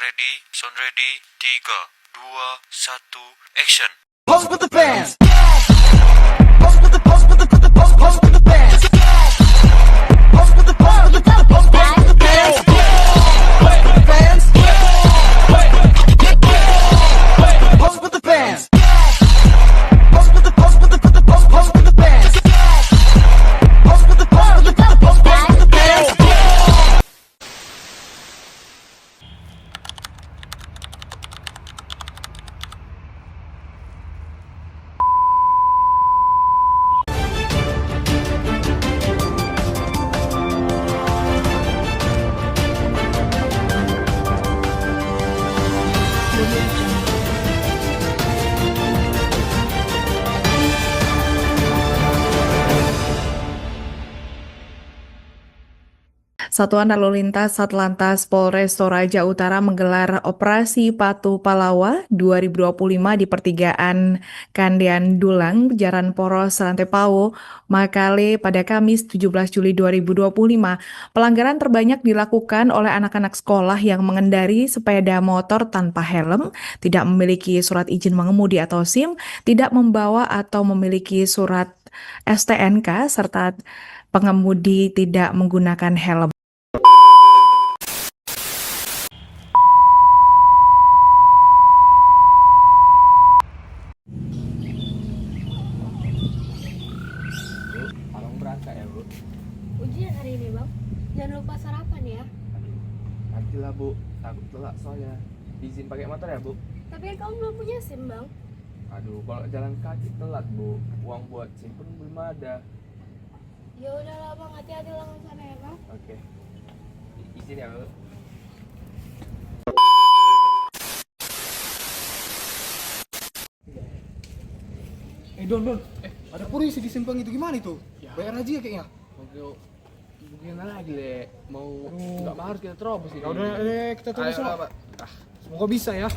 sound ready, 3, 2, 1, action. Pose with the fans. Pose with the pose with the pose with the fans. Pose with the pose with the pose with the fans. Pose with the fans. Pose with the fans. Pose with the pose with the pose with the fans. Pose with the pose with the pose with the fans. Satuan Lalu Lintas Satlantas Polres Toraja Utara menggelar Operasi Patuh Palawa 2025 di pertigaan Kandean Dulang, Jalan Poros, Rantepao, Makale pada Kamis 17 Juli 2025. Pelanggaran terbanyak dilakukan oleh anak-anak sekolah yang mengendari sepeda motor tanpa helm, tidak memiliki surat izin mengemudi atau SIM, tidak membawa atau memiliki surat STNK, serta pengemudi tidak menggunakan helm. Abang berangkat ya, Bu? Ujian hari ini, Bang. Jangan lupa sarapan ya. Nantilah, Bu. Takut telat soalnya. Izin pakai motor ya, Bu? Tapi kan kamu belum punya SIM, Bang. Aduh, kalau jalan kaki telat, Bu. Uang buat SIM pun belum ada. Ya udahlah, Bang. Hati-hati langsung sana ya, Bang. Oke. Izin ya, Bu. Don, ada polisi di simpang itu gimana itu? Bayar aja ya kayaknya. Oke, gimana lagi, Le? Mau nggak mau harus kita terobos ini. Ya udah, kita terus Ayo, lah. Pak. Semoga bisa ya.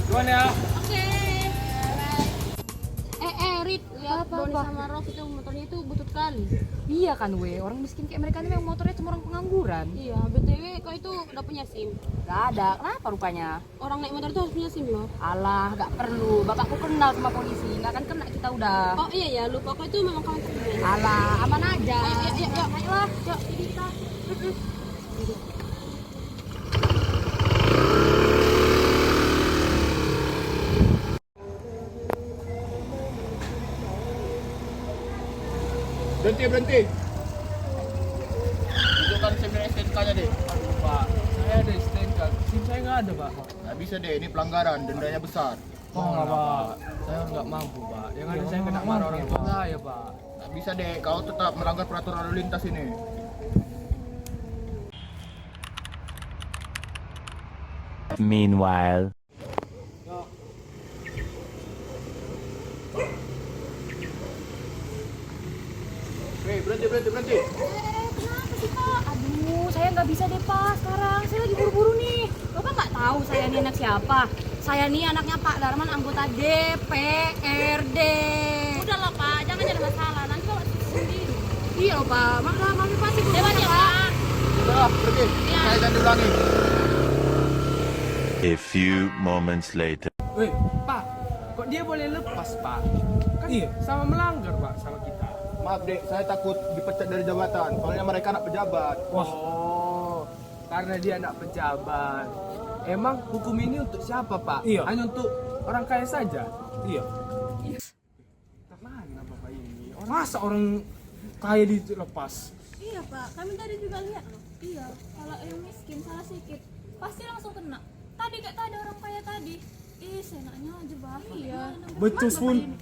Gimana ya? Oke. Rit, lihat Doni sama Rof itu motornya itu butut kali. Iya kan orang miskin kayak mereka ini memang motornya cuma orang pengangguran. Iya, BTW kau itu udah punya SIM. Gak ada, kenapa rupanya? Orang naik motor itu harus punya SIM loh. Alah, gak perlu, bapakku kenal sama polisi, gak akan kena kita udah. Oh iya ya, lupa kau itu memang kawan kerja. Alah, aman aja. Yuk, ayolah, yuk, ini kita. Berhenti. Tunjukkan SIM dan STNK-nya, deh. Aduh, Pak. Saya ada STNK. SIM saya nggak ada, Pak. Nggak bisa deh, ini pelanggaran, dendanya besar. Oh, nggak, Pak. Saya nggak mampu, Pak. Yang ada saya kena marah orang tua saya, Pak. Nggak bisa deh, kau tetap melanggar peraturan lalu lintas ini. Meanwhile. Hei, berhenti. Kenapa sih Pak? Aduh, saya nggak bisa deh Pak sekarang, saya lagi buru-buru nih. Bapak nggak tahu saya ini anak siapa? Saya nih anaknya Pak Darman, anggota DPRD. Udahlah, Pak. Jangan jadi masalah. Nanti Bapak sendiri. Iya loh Pak, mami pasti Lewat ya, Pak. Udah, pergi. Saya jangan diulangi. A few moments later. Weh, Pak. Kok dia boleh lepas, Pak? Kan Iya. sama melanggar, Pak, sama kita. Maaf dek, saya takut dipecat dari jabatan. Soalnya mereka anak pejabat. Oh, karena dia anak pejabat. Emang hukum ini untuk siapa, Pak? Iya. Hanya untuk orang kaya saja? Iya. Mana Bapak ini? Masa orang kaya dilepas? Iya, Pak. Kami tadi juga lihat loh. Iya, kalau yang miskin salah sedikit pasti langsung kena. Tadi kayak tadi orang kaya tadi. Ih, senaknya aja, Bang. Iya. Becus pun.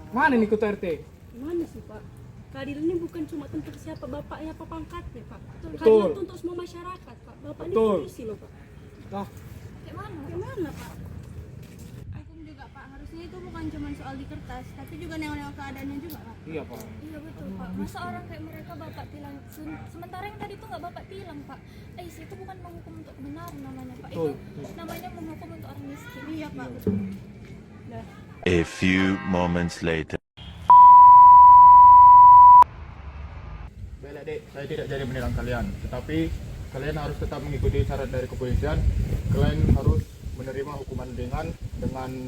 Mana nih ketua RT? Gimana sih Pak? Keadilan ini bukan cuma tentang siapa bapaknya apa pangkatnya Pak. Betul. Keadilan itu untuk semua masyarakat Pak. Bapak ini Betul. polisi loh Pak. Nah, Gimana Pak? Hukum juga, Pak. Harusnya itu bukan cuma soal di kertas, tapi juga nengok-nengok keadaannya juga, Pak. iya Pak. Iya betul, Pak. Masa orang kayak mereka Bapak tilang, sementara yang tadi itu nggak Bapak tilang, Pak. Itu bukan menghukum untuk kebenaran namanya, Pak. Betul, Itu namanya menghukum untuk orang miskin. Iya Pak. A few moments later. Baiklah dek, saya tidak jadi menilang kalian. Tetapi kalian harus tetap mengikuti syarat dari kepolisian. Kalian harus menerima hukuman dengan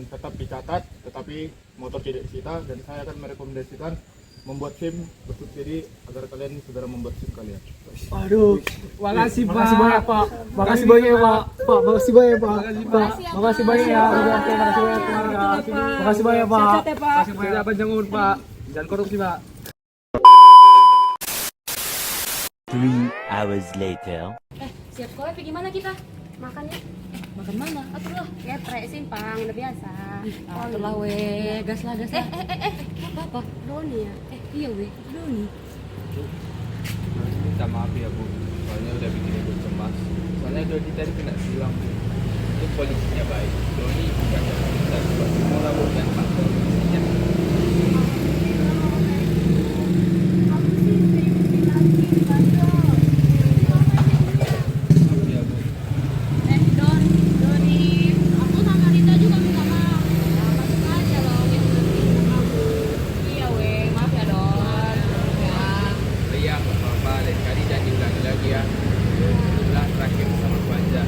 tetap dicatat, tetapi motor tidak disita. Dan saya akan merekomendasikan membuat SIM bersubsidi agar kalian segera membuat SIM kalian. Aduh, makasih Pak. Makasih banyak Pak. Makasih banyak Pak. Pak, makasih banyak Pak. Pak, makasih banyak ya. Makasih banyak keluarga. Makasih banyak Pak. Sehat ya Pak. Makasih banyak panjang umur Pak. Jangan korupsi Pak. 3 hours later. Siap sekolah apa gimana kita? Makan ya? Makan mana? Aturlah. Geprek simpang udah biasa. Aturlah we, gas lah. Apa? Doni ya. Iya we, Doni. Minta maaf ya Bu, soalnya udah bikin ibu cemas. Soalnya Doni tadi kena silang Bu. Itu polisinya baik. Doni bukan kita buat semua bukan Pak polisinya. Maaf ya Bu. Doni, aku sama Rita juga minta maaf. Masuk aja loh, yang penting kamu. Iya we, maaf ya Don. Ya. Iya, nggak apa-apa. Lain kali jangan diulangi lagi ya. Itulah terakhir sama aku aja.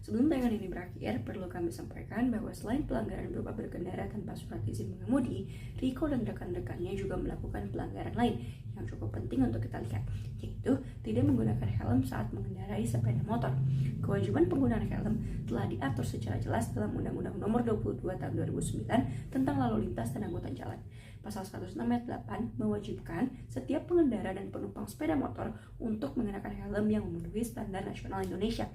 Sebelum tayangan ini berakhir, perlu kami sampaikan bahwa selain pelanggaran berupa berkendara tanpa surat izin mengemudi, Riko dan rekan-rekannya juga melakukan pelanggaran lain yang cukup penting untuk kita lihat, yaitu tidak menggunakan helm saat mengendarai sepeda motor. Kewajiban penggunaan helm telah diatur secara jelas dalam Undang-Undang Nomor 22 Tahun 2009 tentang Lalu Lintas dan Angkutan Jalan. Pasal 106 ayat 8 mewajibkan setiap pengendara dan penumpang sepeda motor untuk mengenakan helm yang memenuhi standar nasional Indonesia.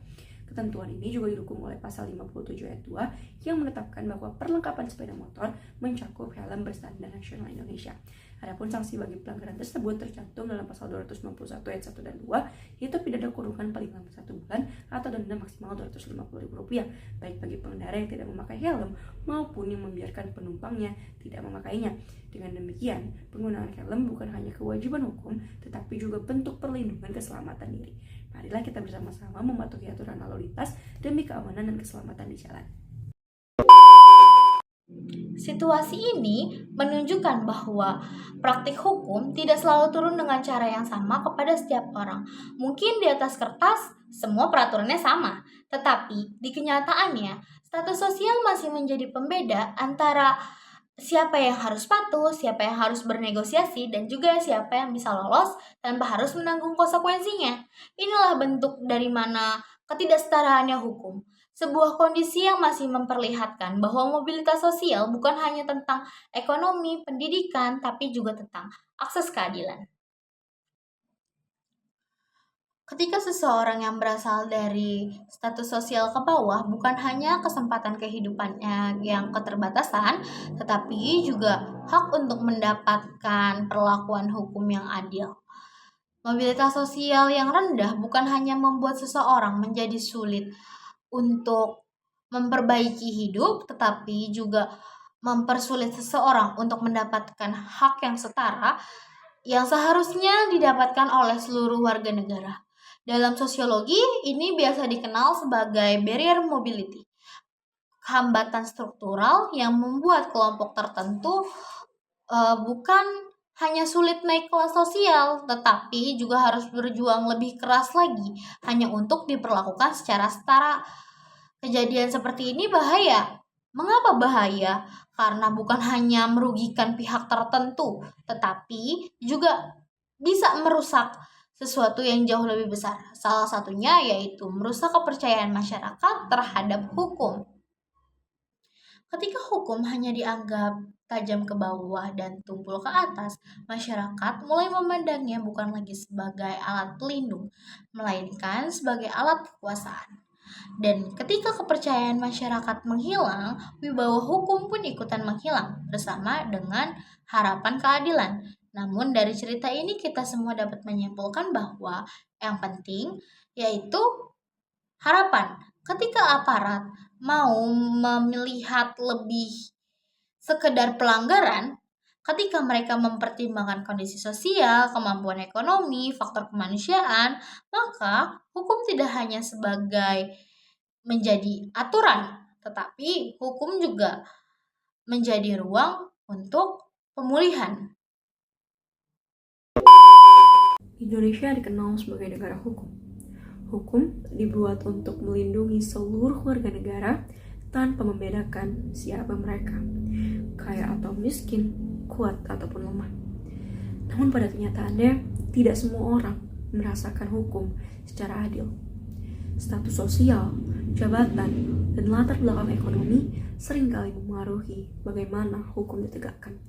Ketentuan ini juga didukung oleh pasal 57 ayat 2 yang menetapkan bahwa perlengkapan sepeda motor mencakup helm berstandar nasional Indonesia. Adapun sanksi bagi pelanggaran tersebut tercantum dalam pasal 291 ayat 1 dan 2, yaitu pidana kurungan paling lama 1 bulan atau denda maksimal Rp250.000, baik bagi pengendara yang tidak memakai helm maupun yang membiarkan penumpangnya tidak memakainya. Dengan demikian, penggunaan helm bukan hanya kewajiban hukum, tetapi juga bentuk perlindungan keselamatan diri. Marilah kita bersama-sama mematuhi aturan lalu lintas demi keamanan dan keselamatan di jalan. Situasi ini menunjukkan bahwa praktik hukum tidak selalu turun dengan cara yang sama kepada setiap orang. Mungkin di atas kertas semua peraturannya sama, tetapi di kenyataannya status sosial masih menjadi pembeda antara siapa yang harus patuh, siapa yang harus bernegosiasi, dan juga siapa yang bisa lolos tanpa harus menanggung konsekuensinya. Inilah bentuk dari mana ketidaksetaraannya hukum. Sebuah kondisi yang masih memperlihatkan bahwa mobilitas sosial bukan hanya tentang ekonomi, pendidikan, tapi juga tentang akses keadilan. Ketika seseorang yang berasal dari status sosial ke bawah bukan hanya kesempatan kehidupannya yang keterbatasan, tetapi juga hak untuk mendapatkan perlakuan hukum yang adil. Mobilitas sosial yang rendah bukan hanya membuat seseorang menjadi sulit untuk memperbaiki hidup, tetapi juga mempersulit seseorang untuk mendapatkan hak yang setara yang seharusnya didapatkan oleh seluruh warga negara. Dalam sosiologi, ini biasa dikenal sebagai barrier mobility, hambatan struktural yang membuat kelompok tertentu bukan hanya sulit naik kelas sosial, tetapi juga harus berjuang lebih keras lagi hanya untuk diperlakukan secara setara. Kejadian seperti ini bahaya. Mengapa bahaya? Karena bukan hanya merugikan pihak tertentu, tetapi juga bisa merusak sesuatu yang jauh lebih besar. Salah satunya yaitu merusak kepercayaan masyarakat terhadap hukum. Ketika hukum hanya dianggap tajam ke bawah dan tumpul ke atas, masyarakat mulai memandangnya bukan lagi sebagai alat pelindung, melainkan sebagai alat kekuasaan. Dan ketika kepercayaan masyarakat menghilang, wibawa hukum pun ikutan menghilang bersama dengan harapan keadilan. Namun dari cerita ini kita semua dapat menyimpulkan bahwa yang penting yaitu harapan. Ketika aparat mau melihat lebih sekedar pelanggaran, ketika mereka mempertimbangkan kondisi sosial, kemampuan ekonomi, faktor kemanusiaan, maka hukum tidak hanya sebagai menjadi aturan, tetapi hukum juga menjadi ruang untuk pemulihan. Indonesia dikenal sebagai negara hukum. Hukum dibuat untuk melindungi seluruh warga negara tanpa membedakan siapa mereka, kaya atau miskin, kuat ataupun lemah. Namun pada kenyataannya, tidak semua orang merasakan hukum secara adil. Status sosial, jabatan, dan latar belakang ekonomi seringkali memengaruhi bagaimana hukum ditegakkan.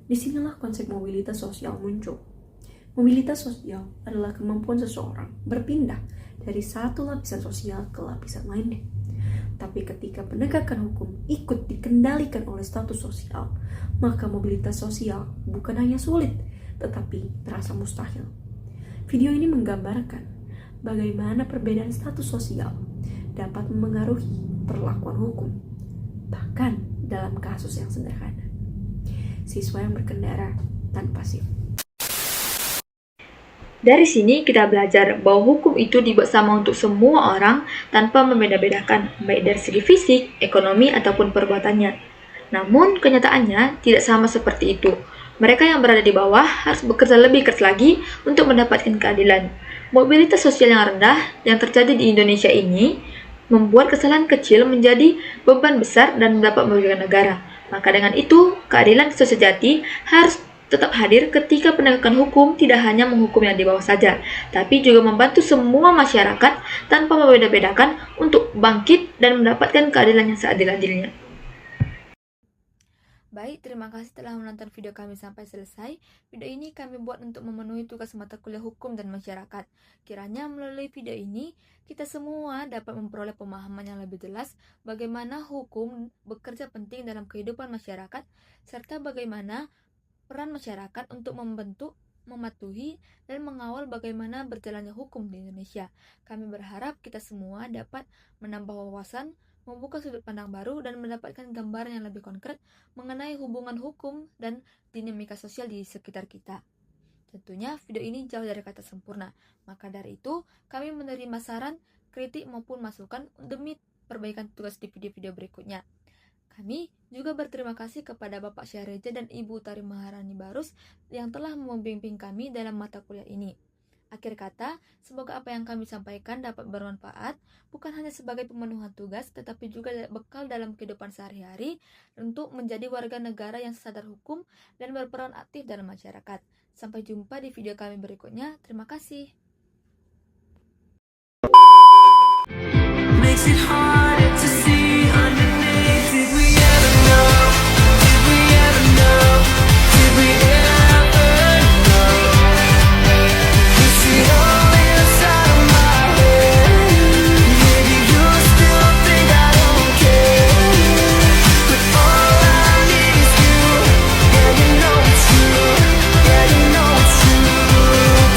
Disinilah konsep mobilitas sosial muncul. Mobilitas sosial adalah kemampuan seseorang berpindah dari satu lapisan sosial ke lapisan lainnya. Tapi ketika penegakan hukum ikut dikendalikan oleh status sosial, maka mobilitas sosial bukan hanya sulit, tetapi terasa mustahil. Video ini menggambarkan bagaimana perbedaan status sosial dapat memengaruhi perlakuan hukum, bahkan dalam kasus yang sederhana. Siswa yang berkendara tanpa SIM. Dari sini kita belajar bahwa hukum itu dibuat sama untuk semua orang tanpa membeda-bedakan, baik dari segi fisik, ekonomi, ataupun perbuatannya. Namun, kenyataannya tidak sama seperti itu. Mereka yang berada di bawah harus bekerja lebih keras lagi untuk mendapatkan keadilan. Mobilitas sosial yang rendah yang terjadi di Indonesia ini membuat kesalahan kecil menjadi beban besar dan dapat merugikan negara. Maka dengan itu, keadilan sosial sejati harus tetap hadir ketika penegakan hukum tidak hanya menghukum yang di bawah saja, tapi juga membantu semua masyarakat tanpa membeda-bedakan untuk bangkit dan mendapatkan keadilan yang seadil-adilnya. Baik, terima kasih telah menonton video kami sampai selesai. Video ini kami buat untuk memenuhi tugas mata kuliah hukum dan masyarakat. Kiranya melalui video ini, kita semua dapat memperoleh pemahaman yang lebih jelas bagaimana hukum bekerja penting dalam kehidupan masyarakat, serta bagaimana peran masyarakat untuk membentuk, mematuhi, dan mengawal bagaimana berjalannya hukum di Indonesia. Kami berharap kita semua dapat menambah wawasan, membuka sudut pandang baru, dan mendapatkan gambaran yang lebih konkret mengenai hubungan hukum dan dinamika sosial di sekitar kita. Tentunya video ini jauh dari kata sempurna, maka dari itu kami menerima saran, kritik maupun masukan demi perbaikan tugas di video-video berikutnya. Kami juga berterima kasih kepada Bapak Syahreja dan Ibu Tari Maharani Barus yang telah membimbing kami dalam mata kuliah ini. Akhir kata, semoga apa yang kami sampaikan dapat bermanfaat, bukan hanya sebagai pemenuhan tugas, tetapi juga bekal dalam kehidupan sehari-hari untuk menjadi warga negara yang sadar hukum dan berperan aktif dalam masyarakat. Sampai jumpa di video kami berikutnya. Terima kasih. Makes it harder to see underneath. Did we ever know? Did we ever know? Did we ever know? Is it all inside of my head? Maybe you still think I don't care, but all I need is you. Yeah, you know it's true. Yeah, you know it's true.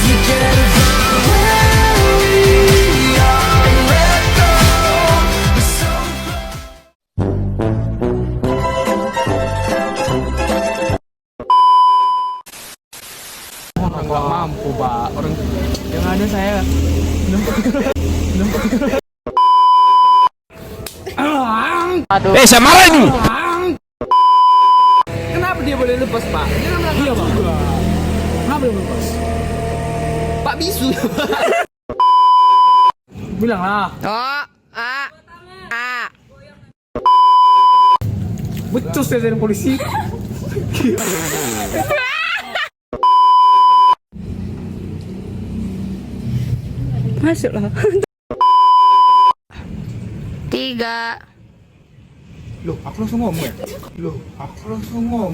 Forget about where we are and let go. We're so Orang nggak mampu, Pak. Orang yang ada saya. Aduh. Saya marah ini. Kenapa dia boleh lepas, Pak? Iya, Pak. Kenapa belum lepas? Pak bisu. Bilang lah. Becus ya dari polisi. Masuklah. 3. Loh, aku langsung ngomong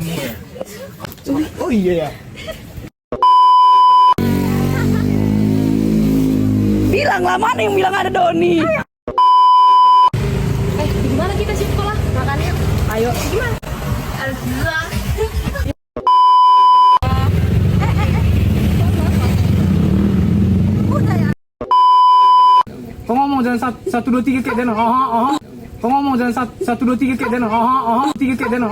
ya? Oh iya ya? Bilang lah, mana yang bilang ada Doni? Gimana kita sih sekolah? Makan yuk. Ayo. Gimana? Alhamdulillah. Kau ngomong jangan 1, 2, 3 kayak dan. Kau ngomong jangan 1, 2, 3 kayak dan. 3 kayak dan.